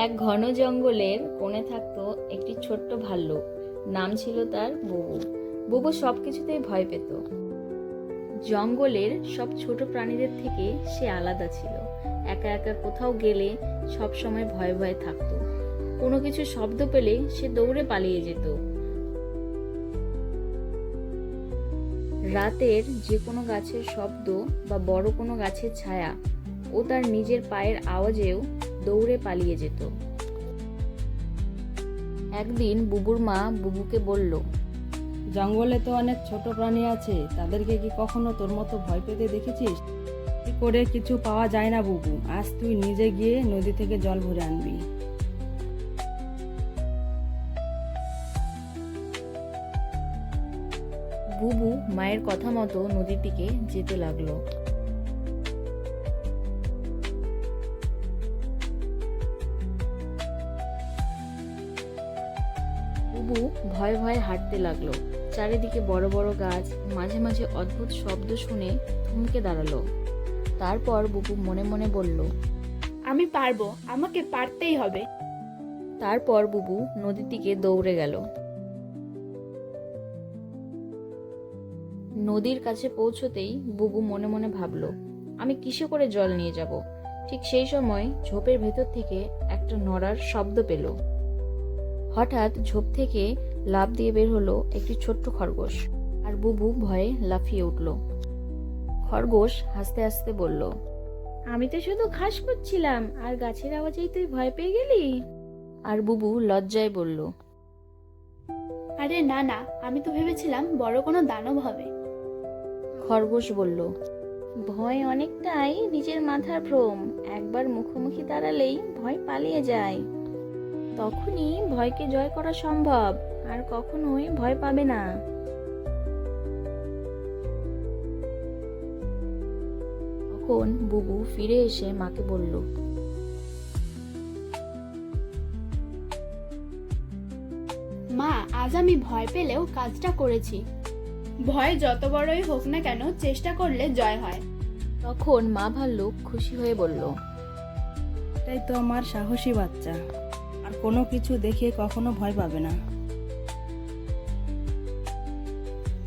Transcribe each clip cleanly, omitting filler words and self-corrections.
এক ঘন জঙ্গলের কোণে থাকতো একটি ছোট্ট ভাল্লুক। নাম ছিল তার বুবু। বুবু সবকিছুতেই ভয় পেত। জঙ্গলের সব ছোট প্রাণীদের থেকে সে আলাদা ছিল। একা একা কোথাও গেলে সব সময় ভয়ে ভয়ে থাকতো। কোনো কিছু শব্দ পেলে সে দৌড়ে পালিয়ে যেত। রাতের যে কোনো গাছের শব্দ বা বড় কোনো গাছের ছায়া ও তার নিজের পায়ের আওয়াজেও দৌড়ে পালিয়ে যেত। একদিন বুবুর মা বুবুকে বলল, জঙ্গলে তো অনেক ছোট প্রাণী আছে, তাদেরকে কি কখনো তোর মতো ভয় পেতে দেখেছিস? কি করে কিছু পাওয়া যায় না বুবু, আজ তুই নিজে গিয়ে নদী থেকে জল ভরে আনবি। বুবু মায়ের কথা মতো নদীর দিকে যেতে লাগলো। বুবু ভয়ে ভয়ে হাঁটতে লাগলো। চারিদিকে বড় বড় গাছ, মাঝে মাঝে অদ্ভুত শব্দ শুনে থমকে দাঁড়ালো। তারপর বুবু মনে মনে বলল, আমি পারবো, আমাকে পারতেই হবে। তারপর বুবু নদীর দিকে দৌড়ে গেল। নদীর কাছে পৌঁছতেই বুবু মনে মনে ভাবল, আমি কিসে করে জল নিয়ে যাব। ঠিক সেই সময় ঝোপের ভেতর থেকে একটা নড়ার শব্দ পেল। হঠাৎ ঝোপ থেকে লাফ দিয়ে বের হলো একটি ছোট্ট খরগোশ। আর বুবু ভয়ে লাফিয়ে উঠল। খরগোশ হাসতে হাসতে বলল, আমি তো শুধু ঘাস করছিলাম, আর গাছের আওয়াজেই তুই ভয় পেয়ে গেলি। আর বুবু লজ্জায় বলল, আরে না না, আমি তো ভেবেছিলাম বড় কোনো দানব হবে। খরগোশ বলল, ভয় অনেকটাই নিজের মাথার ভ্রম। একবার মুখোমুখি দাঁড়ালেই ভয় পালিয়ে যায়। তখনই ভয়কে জয় করা সম্ভব, আর কখনোই ভয় পাবে না। তখন বুবু ফিরে এসে মাকে বলল, মা, আজ আমি ভয় পেলেও কাজটা করেছি। ভয় যত বড়ই হোক না কেন, চেষ্টা করলে জয় হয়। তখন মা ভাল্লুক খুশি হয়ে বলল, এটাই তো আমার সাহসী বাচ্চা, আর কোনো কিছু দেখে কখনো ভয় পাবে না।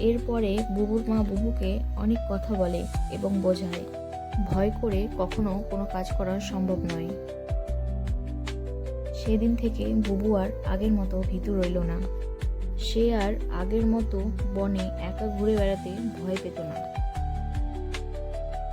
এরপরে বুবুর মা বুবুকে অনেক কথা বলে এবং বোঝায়, ভয় করে কখনো কোনো কাজ করা সম্ভব নয়। সেদিন থেকে বুবু আর আগের মতো ভীতু রইল না। সে আর আগের মতো বনে একা ঘুরে বেড়াতে ভয় পেত না।